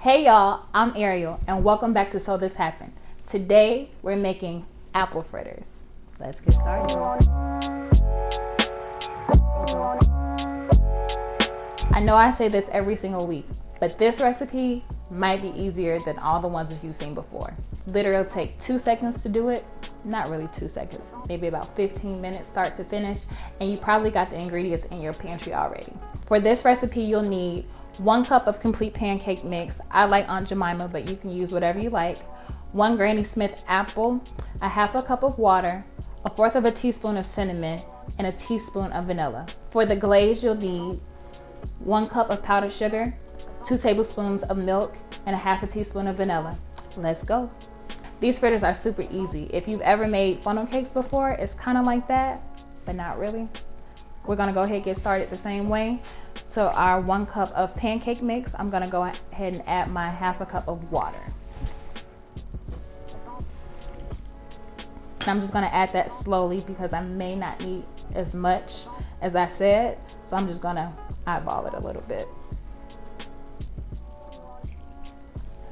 Hey y'all, I'm Ariel and welcome back to So This Happened. Today we're making apple fritters. Let's get started. I know I say this every single week, but this recipe might be easier than all the ones that you've seen before. Literally take 2 seconds to do it. Not really 2 seconds, maybe about 15 minutes start to finish, and you probably got the ingredients in your pantry already. For this recipe, you'll need 1 cup of complete pancake mix. I like Aunt Jemima, but you can use whatever you like. 1 Granny Smith apple, a 1/2 cup of water, 1/4 of a teaspoon of cinnamon, and a teaspoon of vanilla. For the glaze, you'll need 1 cup of powdered sugar, 2 tablespoons of milk, and a 1/2 teaspoon of vanilla. Let's go. These fritters are super easy. If you've ever made funnel cakes before, it's kind of like that, but not really. We're gonna go ahead and get started the same way. So our 1 cup of pancake mix, I'm gonna go ahead and add my 1/2 cup of water. And I'm just gonna add that slowly because I may not need as much as I said. So I'm just gonna eyeball it a little bit.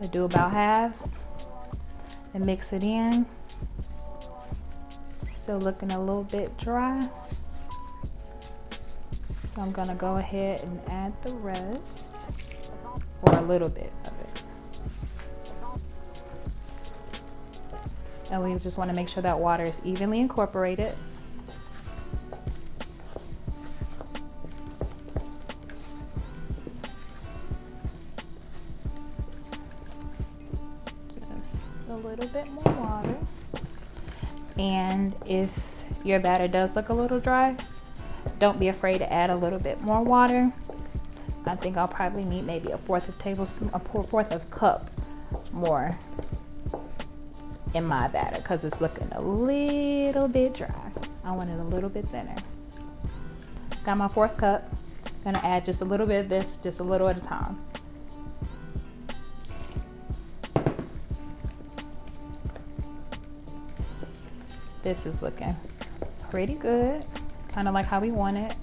I do about half and mix it in. Still looking a little bit dry. So I'm gonna go ahead and add the rest, or a little bit of it. And we just wanna make sure that water is evenly incorporated. Just a little bit more water. And if your batter does look a little dry, don't be afraid to add a little bit more water. I think I'll probably need maybe a 1/4 of tablespoon, a 1/4 of cup more in my batter because it's looking a little bit dry. I want it a little bit thinner. Got my 1/4 cup. Gonna add just a little bit of this, just a little at a time. This is looking pretty good. Kind of like how we want it.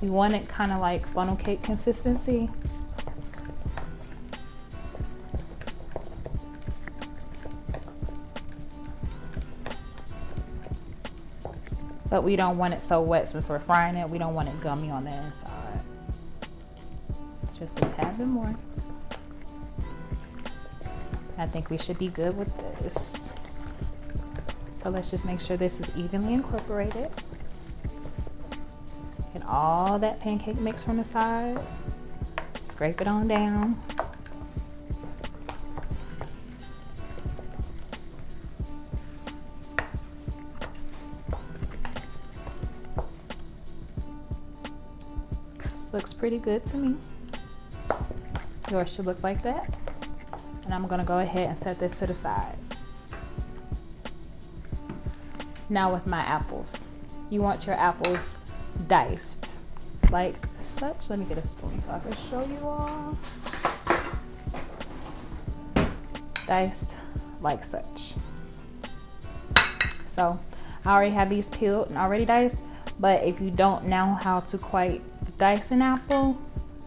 We want it kind of like funnel cake consistency. But we don't want it so wet since we're frying it. We don't want it gummy on the inside. Just a tad bit more. I think we should be good with this. So let's just make sure this is evenly incorporated. Get all that pancake mix from the side. Scrape it on down. This looks pretty good to me. Yours should look like that. And I'm gonna go ahead and set this to the side. Now with my apples, you want your apples diced like such. Let me get a spoon so I can show you all. Diced like such. So I already have these peeled and already diced, but if you don't know how to quite dice an apple,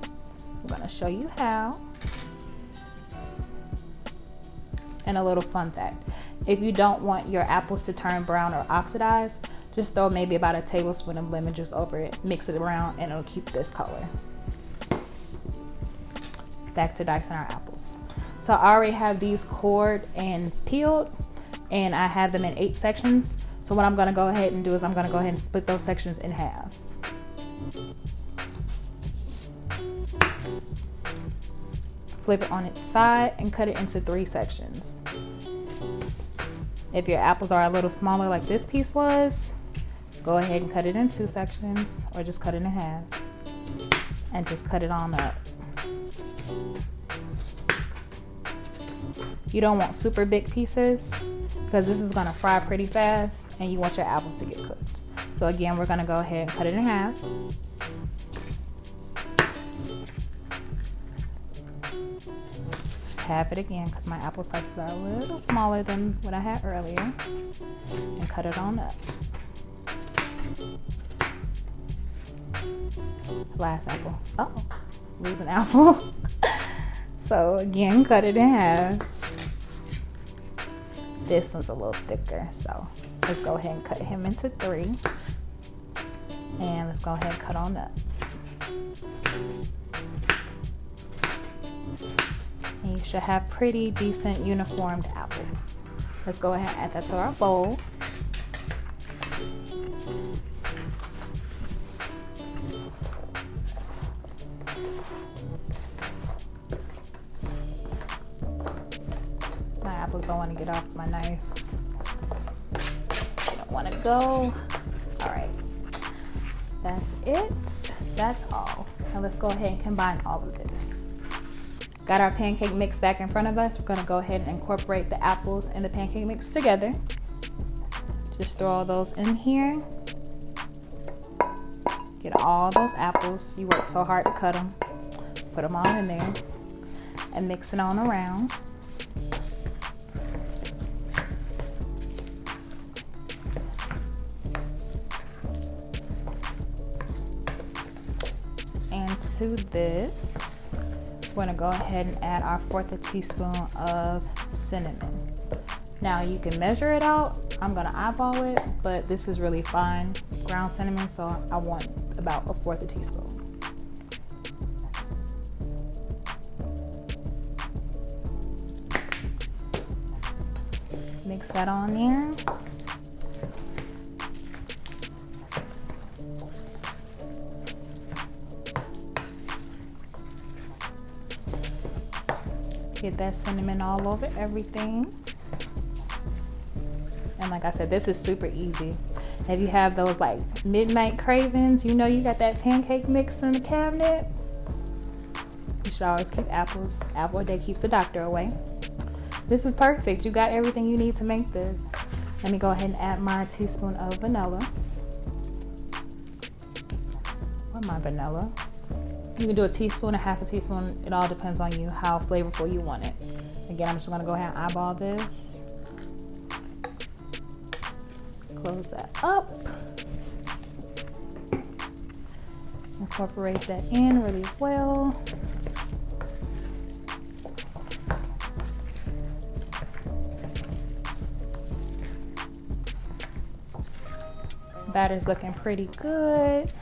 I'm gonna show you how. And a little fun fact. If you don't want your apples to turn brown or oxidize, just throw maybe about a tablespoon of lemon juice over it, mix it around, and it'll keep this color. Back to dicing our apples. So I already have these cored and peeled, and I have them in 8 sections. So what I'm gonna go ahead and do is I'm gonna go ahead and split those sections in half. Flip it on its side and cut it into 3 sections. If your apples are a little smaller like this piece was, go ahead and cut it in 2 sections or just cut it in half and just cut it on up. You don't want super big pieces because this is gonna fry pretty fast and you want your apples to get cooked. So again, we're gonna go ahead and cut it in half. Half it again because my apple slices are a little smaller than what I had earlier, and cut it on up. Last apple. Oh, lose an apple. So again, cut it in half. This one's a little thicker, so let's go ahead and cut him into 3. And let's go ahead and cut on up. And you should have pretty decent uniformed apples. Let's go ahead and add that to our bowl. My apples don't want to get off my knife. I don't want to go. All right, that's it. That's all. Now let's go ahead and combine all of this. Got our pancake mix back in front of us. We're gonna go ahead and incorporate the apples and the pancake mix together. Just throw all those in here. Get all those apples. You worked so hard to cut them. Put them all in there and mix it on around. And to this, we're gonna go ahead and add our 1/4 teaspoon of cinnamon. Now you can measure it out. I'm gonna eyeball it, but this is really fine ground cinnamon, so I want about 1/4 teaspoon. Mix that on there. Get that cinnamon all over everything. And like I said, this is super easy. If you have those like midnight cravings, you know you got that pancake mix in the cabinet, you should always keep apples. Apple a day keeps the doctor away. This is perfect. You got everything you need to make this. Let me go ahead and add my teaspoon of vanilla. Or my vanilla. You can do a teaspoon, 1/2 teaspoon. It all depends on you, how flavorful you want it. Again, I'm just gonna go ahead and eyeball this. Close that up. Incorporate that in really well. Batter's looking pretty good.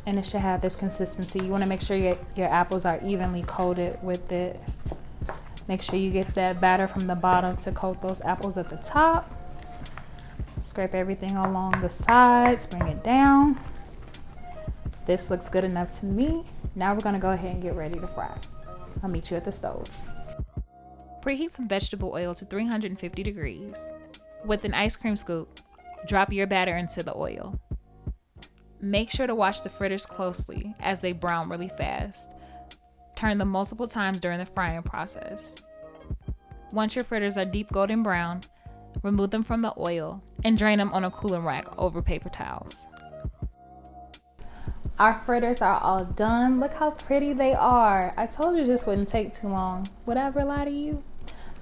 And it should have this consistency. You want to make sure your apples are evenly coated with it. Make sure you get that batter from the bottom to coat those apples at the top. Scrape everything along the sides, bring it down. This looks good enough to me. Now we're gonna go ahead and get ready to fry. I'll meet you at the stove. Preheat some vegetable oil to 350 degrees. With an ice cream scoop, drop your batter into the oil. Make sure to watch the fritters closely as they brown really fast. Turn them multiple times during the frying process. Once your fritters are deep golden brown, remove them from the oil and drain them on a cooling rack over paper towels. Our fritters are all done. Look how pretty they are. I told you this wouldn't take too long. Would I ever lie to you?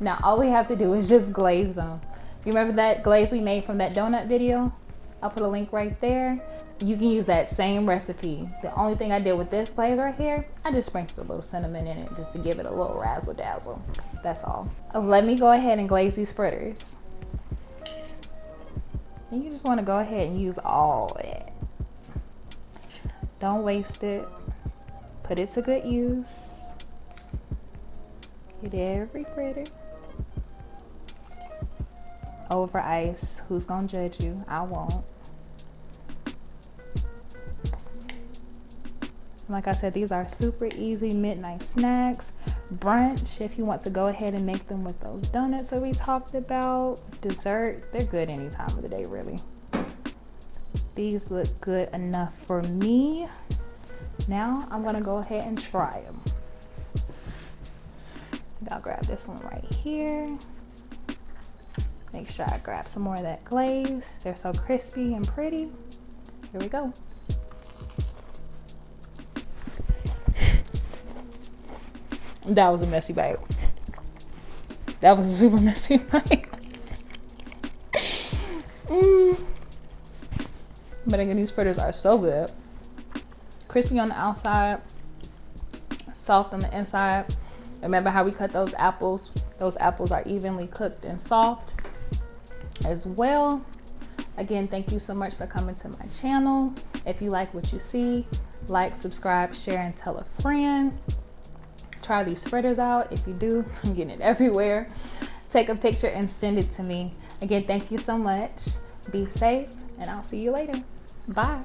Now all we have to do is just glaze them. You remember that glaze we made from that donut video? I'll put a link right there. You can use that same recipe. The only thing I did with this glaze right here, I just sprinkled a little cinnamon in it just to give it a little razzle dazzle. That's all. Let me go ahead and glaze these fritters. And you just want to go ahead and use all of it. Don't waste it. Put it to good use. Get every fritter. Over ice. Who's gonna judge you? I won't. Like I said, these are super easy midnight snacks. Brunch, if you want to go ahead and make them with those donuts that we talked about. Dessert, they're good any time of the day, really. These look good enough for me. Now I'm gonna go ahead and try them. I'll grab this one right here. Make sure I grab some more of that glaze. They're so crispy and pretty. Here we go. That was a messy bite. That was a super messy bite. But again, these fritters are so good. Crispy on the outside, soft on the inside. Remember how we cut those apples? Those apples are evenly cooked and soft as well. Again, thank you so much for coming to my channel. If you like what you see, like, subscribe, share, and tell a friend. Try these fritters out. If you do, I'm getting it everywhere. Take a picture and send it to me. Again, thank you so much. Be safe, and I'll see you later. Bye.